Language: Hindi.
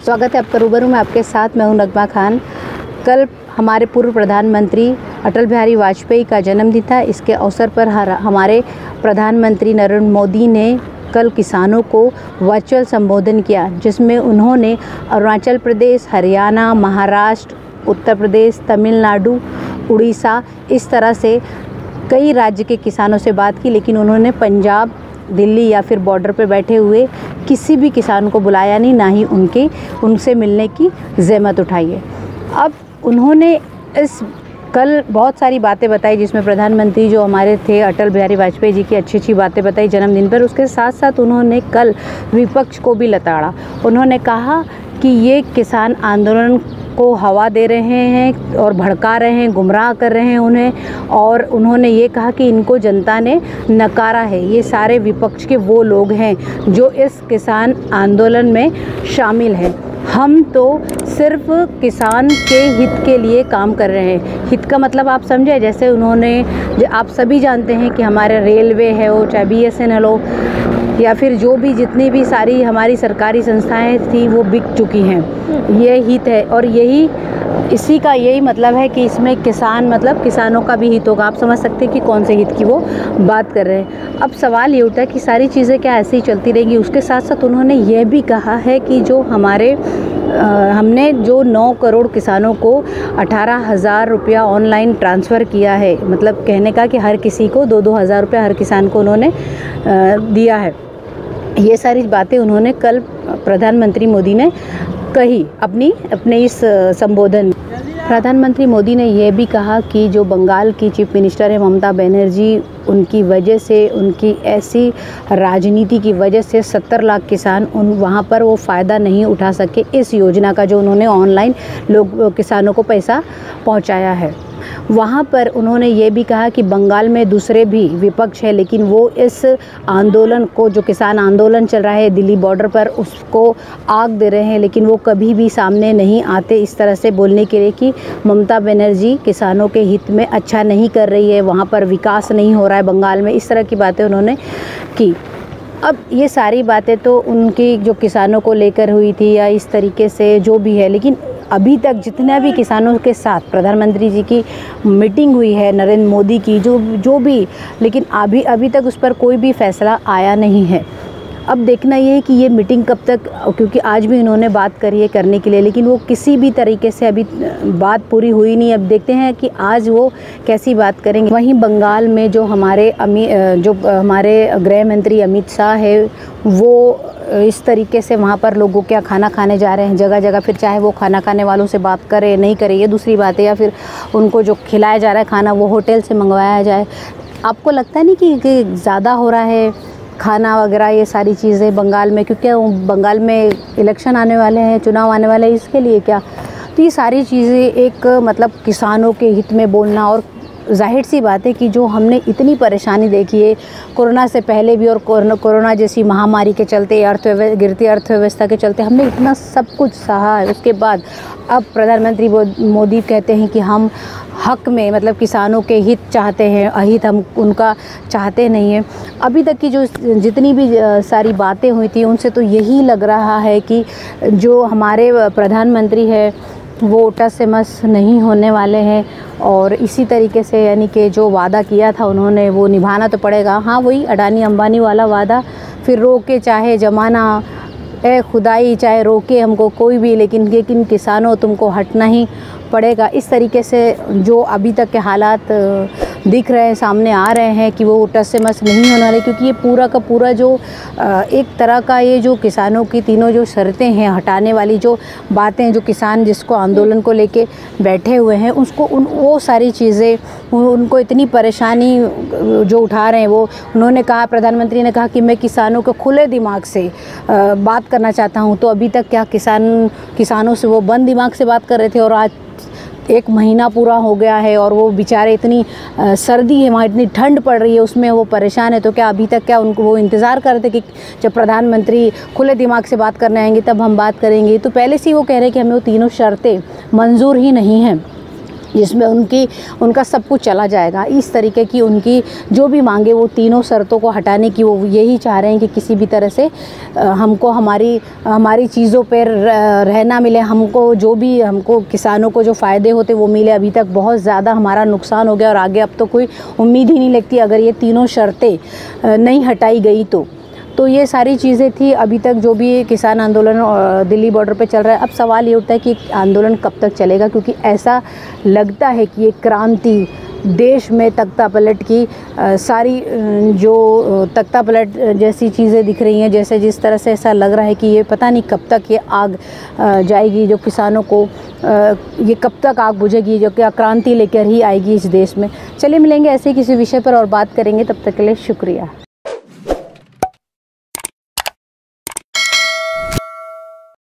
स्वागत है आपका रूबरू में आपके साथ। मैं हूं नगमा खान। कल हमारे पूर्व प्रधानमंत्री अटल बिहारी वाजपेयी का जन्मदिन था। इसके अवसर पर हमारे प्रधानमंत्री नरेंद्र मोदी ने कल किसानों को वर्चुअल संबोधन किया, जिसमें उन्होंने अरुणाचल प्रदेश, हरियाणा, महाराष्ट्र, उत्तर प्रदेश, तमिलनाडु, उड़ीसा, इस तरह से कई राज्य के किसानों से बात की। लेकिन उन्होंने पंजाब, दिल्ली या फिर बॉर्डर पे बैठे हुए किसी भी किसान को बुलाया नहीं, ना ही उनसे मिलने की ज़हमत उठाई है। अब उन्होंने कल बहुत सारी बातें बताई, जिसमें प्रधानमंत्री जो हमारे थे अटल बिहारी वाजपेयी जी की अच्छी बातें बताई जन्मदिन पर। उसके साथ साथ उन्होंने कल विपक्ष को भी लताड़ा। उन्होंने कहा कि ये किसान आंदोलन को हवा दे रहे हैं और भड़का रहे हैं, गुमराह कर रहे हैं उन्हें। और उन्होंने ये कहा कि इनको जनता ने नकारा है। ये सारे विपक्ष के वो लोग हैं जो इस किसान आंदोलन में शामिल हैं। हम तो सिर्फ किसान के हित के लिए काम कर रहे हैं। हित का मतलब आप समझे, जैसे आप सभी जानते हैं कि हमारे रेलवे है हो, चाहे BSNL हो, या फिर जो भी जितनी भी सारी हमारी सरकारी संस्थाएं थी वो बिक चुकी हैं। ये हित है और इसी का यही मतलब है कि इसमें किसान मतलब किसानों का भी हित होगा। आप समझ सकते हैं कि कौन से हित की वो बात कर रहे हैं। अब सवाल ये उठा है कि सारी चीज़ें क्या ऐसे ही चलती रहेंगी। उसके साथ साथ उन्होंने ये भी कहा है कि हमने जो 9 करोड़ किसानों को 18,000 रुपया ऑनलाइन ट्रांसफ़र किया है, मतलब कहने का कि हर किसी को 2-2 हज़ार रुपया हर किसान को उन्होंने दिया है। ये सारी बातें उन्होंने कल प्रधानमंत्री मोदी ने कही अपने इस संबोधन में। प्रधानमंत्री मोदी ने यह भी कहा कि जो बंगाल की चीफ मिनिस्टर है ममता बनर्जी, उनकी वजह से, उनकी ऐसी राजनीति की वजह से 70 लाख किसान वहाँ पर वो फ़ायदा नहीं उठा सके इस योजना का, जो उन्होंने ऑनलाइन किसानों को पैसा पहुँचाया है। वहाँ पर उन्होंने ये भी कहा कि बंगाल में दूसरे भी विपक्ष है, लेकिन वो इस आंदोलन को, जो किसान आंदोलन चल रहा है दिल्ली बॉर्डर पर, उसको आग दे रहे हैं, लेकिन वो कभी भी सामने नहीं आते इस तरह से बोलने के लिए कि ममता बनर्जी किसानों के हित में अच्छा नहीं कर रही है, वहाँ पर विकास नहीं हो रहा है बंगाल में। इस तरह की बातें उन्होंने की। अब ये सारी बातें तो उनकी जो किसानों को लेकर हुई थी या इस तरीके से जो भी है, लेकिन अभी तक जितना भी किसानों के साथ प्रधानमंत्री जी की मीटिंग हुई है, नरेंद्र मोदी की जो भी, लेकिन अभी तक उस पर कोई भी फैसला आया नहीं है। अब देखना ये है कि ये मीटिंग कब तक, क्योंकि आज भी उन्होंने बात करी है करने के लिए, लेकिन वो किसी भी तरीके से अभी बात पूरी हुई नहीं। अब देखते हैं कि आज वो कैसी बात करेंगे। वहीं बंगाल में जो हमारे गृह मंत्री अमित शाह है, वो इस तरीके से वहाँ पर लोगों क्या खाना खाने जा रहे हैं जगह जगह। फिर चाहे वो खाना खाने वालों से बात करे नहीं करे, ये दूसरी बात है, या फिर उनको जो खिलाया जा रहा है खाना वो होटल से मंगवाया जाए। आपको लगता नहीं कि ज़्यादा हो रहा है खाना वगैरह ये सारी चीज़ें बंगाल में, क्योंकि बंगाल में इलेक्शन आने वाले हैं, चुनाव आने वाले हैं, इसके लिए क्या? तो ये सारी चीज़ें एक मतलब किसानों के हित में बोलना, और जाहिर सी बात है कि जो हमने इतनी परेशानी देखी है कोरोना से पहले भी, और कोरोना जैसी महामारी के चलते, गिरती अर्थव्यवस्था के चलते हमने इतना सब कुछ सहा है। उसके बाद अब प्रधानमंत्री मोदी कहते हैं कि हम हक में, मतलब किसानों के हित चाहते हैं, अहित हम उनका चाहते नहीं हैं। अभी तक की जो जितनी भी सारी बातें हुई थी उनसे तो यही लग रहा है कि जो हमारे प्रधानमंत्री है वो टस से मस नहीं होने वाले हैं। और इसी तरीके से यानी कि जो वादा किया था उन्होंने वो निभाना तो पड़ेगा। हाँ, वही अडानी अंबानी वाला वादा, फिर रोके चाहे ज़माना, ए खुदाई चाहे रोके हमको कोई भी, लेकिन किसानों तुमको हटना ही पड़ेगा। इस तरीके से जो अभी तक के हालात दिख रहे हैं, सामने आ रहे हैं कि वो टस से मस नहीं होने वाले, क्योंकि ये पूरा का पूरा जो एक तरह का ये जो किसानों की तीनों जो शर्तें हैं हटाने वाली जो बातें, जो किसान जिसको आंदोलन को लेके बैठे हुए हैं उसको वो सारी चीज़ें उनको इतनी परेशानी जो उठा रहे हैं वो, उन्होंने कहा, प्रधानमंत्री ने कहा कि मैं किसानों को खुले दिमाग से बात करना चाहता हूँ। तो अभी तक क्या किसानों से वो बंद दिमाग से बात कर रहे थे, और आज 1 महीना पूरा हो गया है और वो बेचारे इतनी सर्दी है वहाँ, इतनी ठंड पड़ रही है, उसमें वो परेशान है। तो क्या अभी तक क्या उनको वो इंतज़ार कर रहे थे कि जब प्रधानमंत्री खुले दिमाग से बात करने आएंगे तब हम बात करेंगे? तो पहले से ही वो कह रहे हैं कि हमें वो तीनों शर्तें मंजूर ही नहीं हैं। जिसमें उनका सब कुछ चला जाएगा। इस तरीके की उनकी जो भी मांगे, वो तीनों शर्तों को हटाने की वो यही चाह रहे हैं कि किसी भी तरह से हमको हमारी चीज़ों पर रहना मिले, हमको किसानों को जो फ़ायदे होते वो मिले। अभी तक बहुत ज़्यादा हमारा नुकसान हो गया और आगे अब तो कोई उम्मीद ही नहीं लगती अगर ये तीनों शर्तें नहीं हटाई गई तो ये सारी चीज़ें थी अभी तक जो भी किसान आंदोलन दिल्ली बॉर्डर पे चल रहा है। अब सवाल ये उठता है कि आंदोलन कब तक चलेगा, क्योंकि ऐसा लगता है कि ये क्रांति देश में तख्ता पलट की सारी जो तख्ता पलट जैसी चीज़ें दिख रही हैं, जैसे जिस तरह से ऐसा लग रहा है कि ये पता नहीं कब तक ये आग जाएगी, जो किसानों को ये कब तक आग बुझेगी, जो क्या क्रांति लेकर ही आएगी इस देश में। चलिए मिलेंगे ऐसे किसी विषय पर और बात करेंगे, तब तक के लिए शुक्रिया।